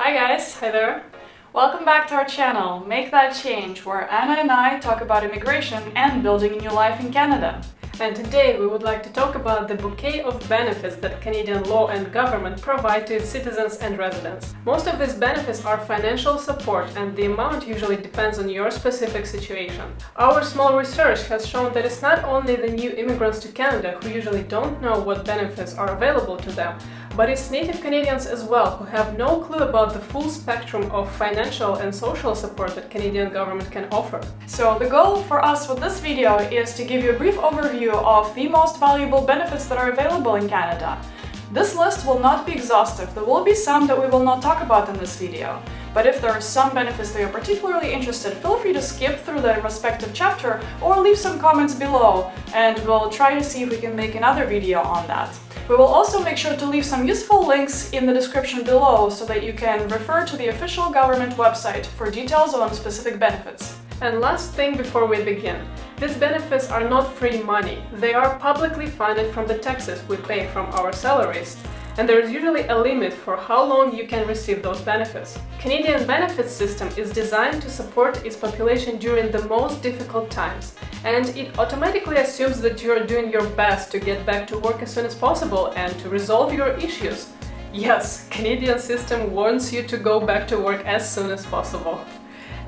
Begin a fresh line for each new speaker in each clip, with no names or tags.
Hi guys, hi there. Welcome back to our channel, Make That Change, where Anna and I talk about immigration and building a new life in Canada.
And today we would like to talk about the bouquet of benefits that Canadian law and government provide to its citizens and residents. Most of these benefits are financial support, and the amount usually depends on your specific situation. Our small research has shown that it's not only the new immigrants to Canada who usually don't know what benefits are available to them, but it's native Canadians as well who have no clue about the full spectrum of financial and social support that Canadian government can offer.
So the goal for us with this video is to give you a brief overview of the most valuable benefits that are available in Canada. This list will not be exhaustive. There will be some that we will not talk about in this video. But if there are some benefits that you're particularly interested, feel free to skip through the respective chapter or leave some comments below, and we'll try to see if we can make another video on that. We will also make sure to leave some useful links in the description below so that you can refer to the official government website for details on specific benefits.
And last thing before we begin, these benefits are not free money. They are publicly funded from the taxes we pay from our salaries. And there is usually a limit for how long you can receive those benefits. Canadian benefits system is designed to support its population during the most difficult times, and it automatically assumes that you are doing your best to get back to work as soon as possible and to resolve your issues. Yes, Canadian system wants you to go back to work as soon as possible.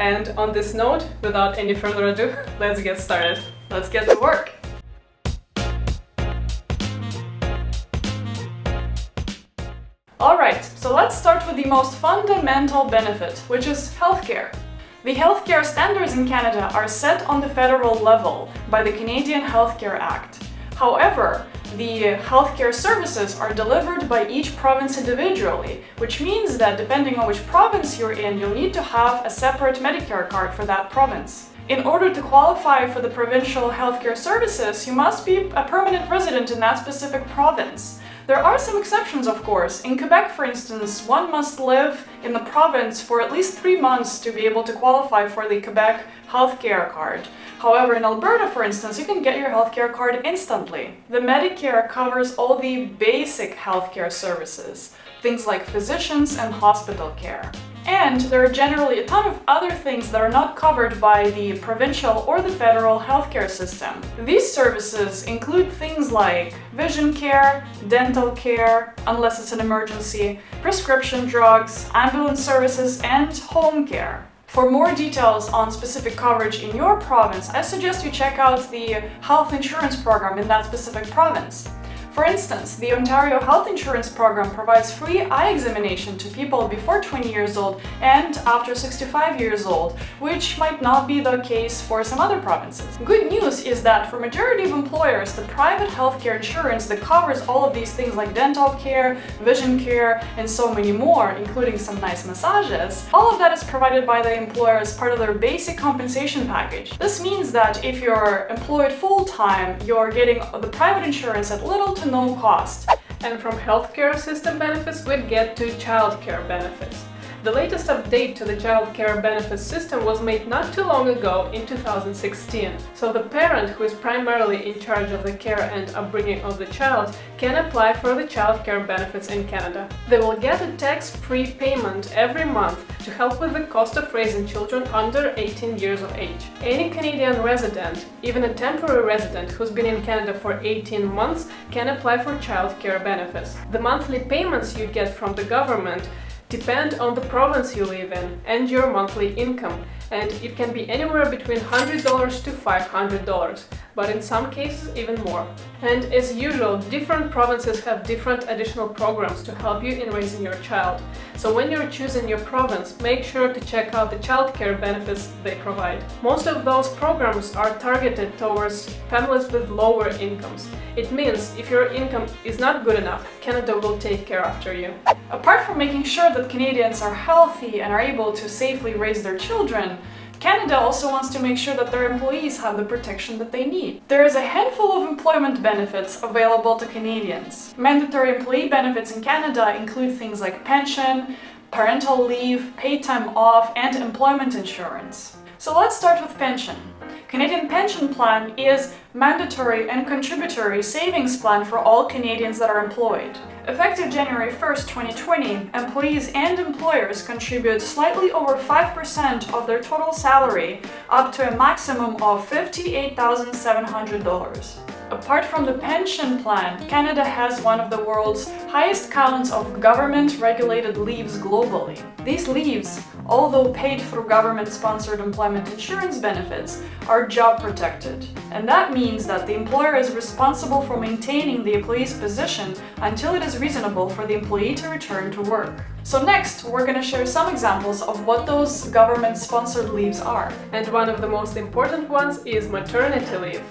And on this note, without any further ado, let's get started.
Let's get to work! Alright, so let's start with the most fundamental benefit, which is healthcare. The healthcare standards in Canada are set on the federal level by the Canadian Healthcare Act. However, the healthcare services are delivered by each province individually, which means that depending on which province you're in, you'll need to have a separate Medicare card for that province. In order to qualify for the provincial healthcare services, you must be a permanent resident in that specific province. There are some exceptions, of course. In Quebec, for instance, one must live in the province for at least 3 months to be able to qualify for the Quebec healthcare card. However, in Alberta, for instance, you can get your healthcare card instantly. The Medicare covers all the basic healthcare services, things like physicians and hospital care. And there are generally a ton of other things that are not covered by the provincial or the federal healthcare system. These services include things like vision care, dental care, unless it's an emergency, prescription drugs, ambulance services, and home care. For more details on specific coverage in your province, I suggest you check out the health insurance program in that specific province. For instance, the Ontario Health Insurance Program provides free eye examination to people before 20 years old and after 65 years old, which might not be the case for some other provinces. Good news is that for majority of employers, the private healthcare insurance that covers all of these things like dental care, vision care, and so many more, including some nice massages, all of that is provided by the employer as part of their basic compensation package. This means that if you're employed full-time, you're getting the private insurance at little to no cost.
And from healthcare system benefits, we get to childcare benefits. The latest update to the childcare benefits system was made not too long ago in 2016. So the parent who is primarily in charge of the care and upbringing of the child can apply for the childcare benefits in Canada. They will get a tax-free payment every month to help with the cost of raising children under 18 years of age. Any Canadian resident, even a temporary resident who's been in Canada for 18 months, can apply for childcare benefits. The monthly payments you get from the government depend on the province you live in and your monthly income, and it can be anywhere between $100 to $500, but in some cases even more. And as usual, different provinces have different additional programs to help you in raising your child. So when you're choosing your province, make sure to check out the childcare benefits they provide. Most of those programs are targeted towards families with lower incomes. It means if your income is not good enough, Canada will take care after you.
Apart from making sure that Canadians are healthy and are able to safely raise their children, Canada also wants to make sure that their employees have the protection that they need. There is a handful of employment benefits available to Canadians. Mandatory employee benefits in Canada include things like pension, parental leave, paid time off, and employment insurance. So let's start with pension. Canadian pension plan is mandatory and contributory savings plan for all Canadians that are employed. Effective January 1st, 2020, employees and employers contribute slightly over 5% of their total salary up to a maximum of $58,700. Apart from the pension plan, Canada has one of the world's highest counts of government-regulated leaves globally. These leaves, although paid through government-sponsored employment insurance benefits, are job protected. And that means that the employer is responsible for maintaining the employee's position until it is reasonable for the employee to return to work. So next, we're going to share some examples of what those government-sponsored leaves are.
And one of the most important ones is maternity leave.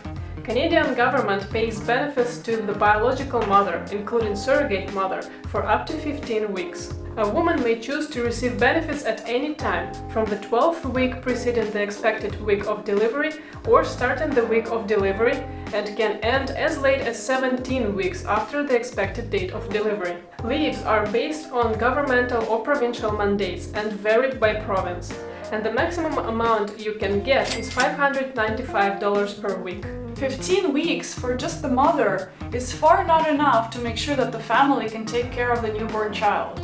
Canadian government pays benefits to the biological mother, including surrogate mother, for up to 15 weeks. A woman may choose to receive benefits at any time, from the 12th week preceding the expected week of delivery or starting the week of delivery, and can end as late as 17 weeks after the expected date of delivery. Leaves are based on governmental or provincial mandates and vary by province, and the maximum amount you can get is $595 per week.
15 weeks for just the mother is far not enough to make sure that the family can take care of the newborn child.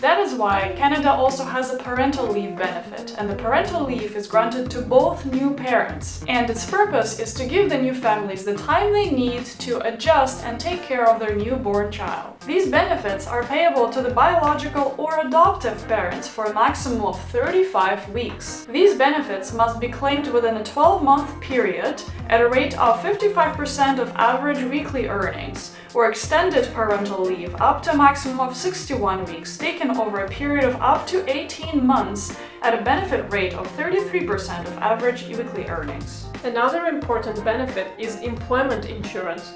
That is why Canada also has a parental leave benefit, and the parental leave is granted to both new parents. And its purpose is to give the new families the time they need to adjust and take care of their newborn child. These benefits are payable to the biological or adoptive parents for a maximum of 35 weeks. These benefits must be claimed within a 12-month period at a rate of 55% of average weekly earnings, or extended parental leave up to a maximum of 61 weeks taken over a period of up to 18 months at a benefit rate of 33% of average weekly earnings.
Another important benefit is employment insurance.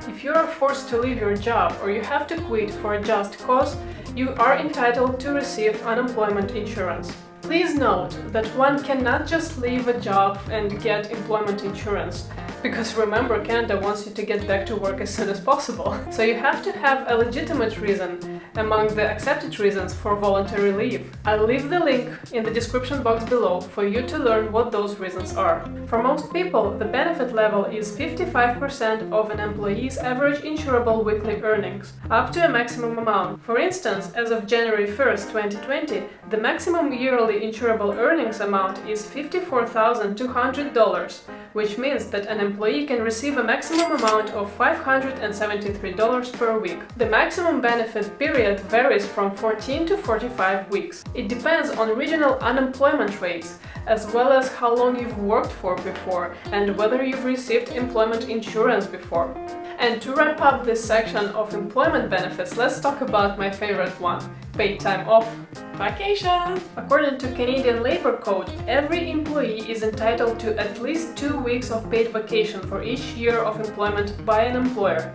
If you are forced to leave your job or you have to quit for a just cause, you are entitled to receive unemployment insurance. Please note that one cannot just leave a job and get employment insurance, because remember, Canada wants you to get back to work as soon as possible. So you have to have a legitimate reason among the accepted reasons for voluntary leave. I'll leave the link in the description box below for you to learn what those reasons are. For most people, the benefit level is 55% of an employee's average insurable weekly earnings, up to a maximum amount. For instance, as of January 1st, 2020, the maximum yearly insurable earnings amount is $54,200, which means that an employee can receive a maximum amount of $573 per week. The maximum benefit period varies from 14 to 45 weeks. It depends on regional unemployment rates, as well as how long you've worked for before and whether you've received employment insurance before. And to wrap up this section of employment benefits, let's talk about my favorite one, paid time off.
Vacation!
According to Canadian Labour Code, every employee is entitled to at least 2 weeks of paid vacation for each year of employment by an employer.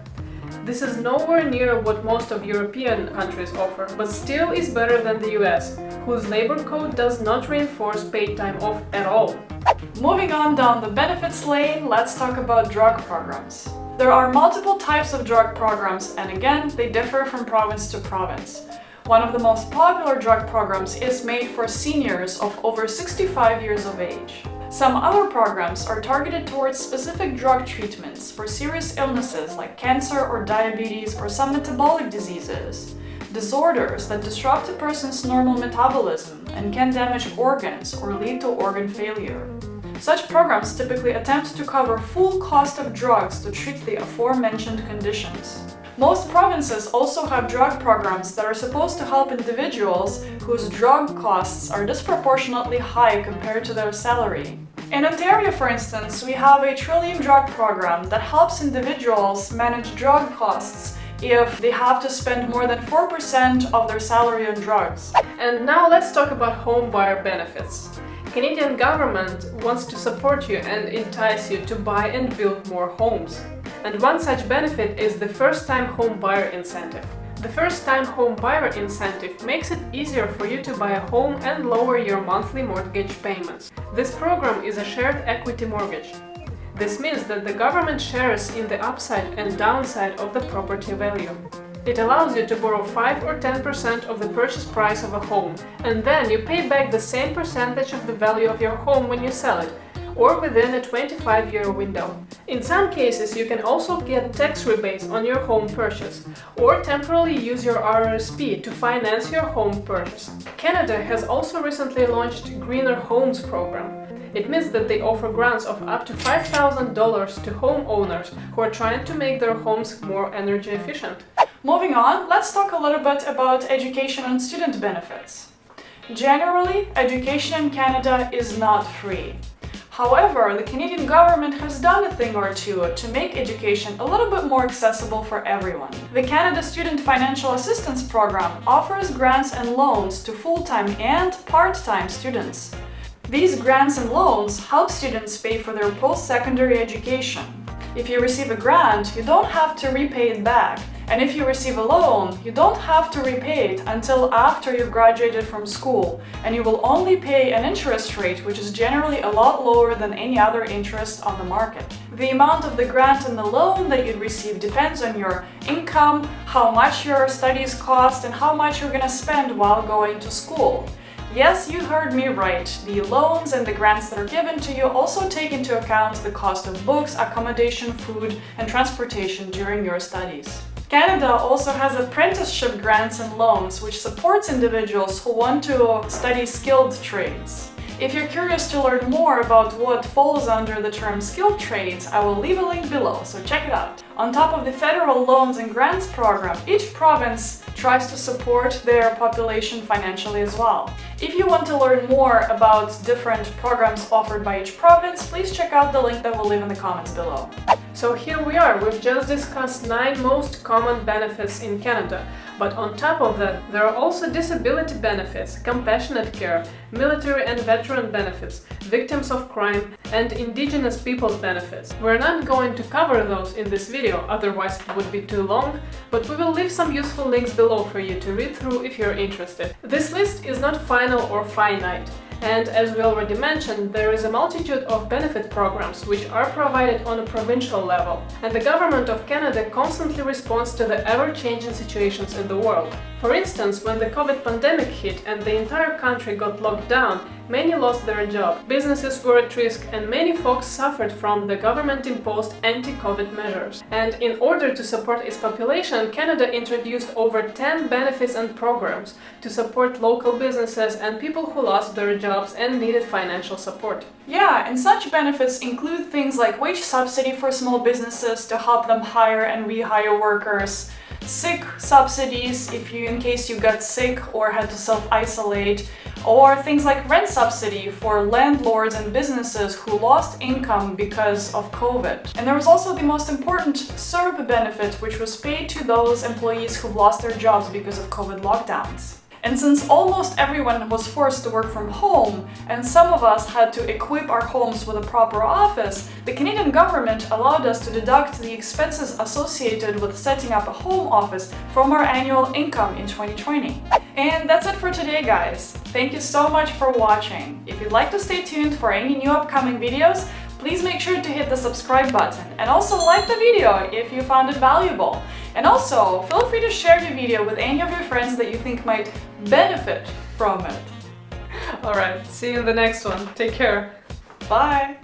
This is nowhere near what most of European countries offer, but still is better than the US, whose Labour Code does not reinforce paid time off at all.
Moving on down the benefits lane, let's talk about drug programs. There are multiple types of drug programs, and again, they differ from province to province. One of the most popular drug programs is made for seniors of over 65 years of age. Some other programs are targeted towards specific drug treatments for serious illnesses like cancer or diabetes or some metabolic diseases, disorders that disrupt a person's normal metabolism and can damage organs or lead to organ failure. Such programs typically attempt to cover full cost of drugs to treat the aforementioned conditions. Most provinces also have drug programs that are supposed to help individuals whose drug costs are disproportionately high compared to their salary. In Ontario, for instance, we have a Trillium drug program that helps individuals manage drug costs if they have to spend more than 4% of their salary on drugs.
And now let's talk about Homebuyer Benefits. Canadian government wants to support you and entice you to buy and build more homes. And one such benefit is the first-time home buyer incentive. The first-time home buyer incentive makes it easier for you to buy a home and lower your monthly mortgage payments. This program is a shared equity mortgage. This means that the government shares in the upside and downside of the property value. It allows you to borrow 5 or 10% of the purchase price of a home, and then you pay back the same percentage of the value of your home when you sell it, or within a 25-year window. In some cases, you can also get tax rebates on your home purchase, or temporarily use your RRSP to finance your home purchase. Canada has also recently launched Greener Homes program. It means that they offer grants of up to $5,000 to homeowners who are trying to make their homes more energy efficient.
Moving on, let's talk a little bit about education and student benefits. Generally, education in Canada is not free. However, the Canadian government has done a thing or two to make education a little bit more accessible for everyone. The Canada Student Financial Assistance Program offers grants and loans to full-time and part-time students. These grants and loans help students pay for their post-secondary education. If you receive a grant, you don't have to repay it back. And if you receive a loan, you don't have to repay it until after you've graduated from school, and you will only pay an interest rate which is generally a lot lower than any other interest on the market. The amount of the grant and the loan that you'd receive depends on your income, how much your studies cost, and how much you're going to spend while going to school. Yes, you heard me right. The loans and the grants that are given to you also take into account the cost of books, accommodation, food, and transportation during your studies. Canada also has apprenticeship grants and loans, which supports individuals who want to study skilled trades. If you're curious to learn more about what falls under the term skilled trades, I will leave a link below, so check it out. On top of the federal loans and grants program, each province tries to support their population financially as well. If you want to learn more about different programs offered by each province, please check out the link that we'll leave in the comments below.
So here we are, we've just discussed 9 most common benefits in Canada. But on top of that, there are also disability benefits, compassionate care, military and veteran benefits, victims of crime, and Indigenous peoples benefits. We're not going to cover those in this video, otherwise it would be too long, but we will leave some useful links below for you to read through if you're interested. This list is not final or finite. And as we already mentioned, there is a multitude of benefit programs which are provided on a provincial level, and the Government of Canada constantly responds to the ever-changing situations in the world. For instance, when the COVID pandemic hit and the entire country got locked down, many lost their job, businesses were at risk, and many folks suffered from the government-imposed anti-COVID measures. And in order to support its population, Canada introduced over 10 benefits and programs to support local businesses and people who lost their jobs and needed financial support.
Yeah, and such benefits include things like wage subsidy for small businesses to help them hire and rehire workers, sick subsidies in case you got sick or had to self-isolate, or things like rent subsidy for landlords and businesses who lost income because of COVID. And there was also the most important CERB benefit, which was paid to those employees who've lost their jobs because of COVID lockdowns. And since almost everyone was forced to work from home, and some of us had to equip our homes with a proper office, the Canadian government allowed us to deduct the expenses associated with setting up a home office from our annual income in 2020. And that's it for today, guys. Thank you so much for watching. If you'd like to stay tuned for any new upcoming videos, please make sure to hit the subscribe button and also like the video if you found it valuable. And also, feel free to share the video with any of your friends that you think might benefit from it.
Alright, see you in the next one. Take care.
Bye!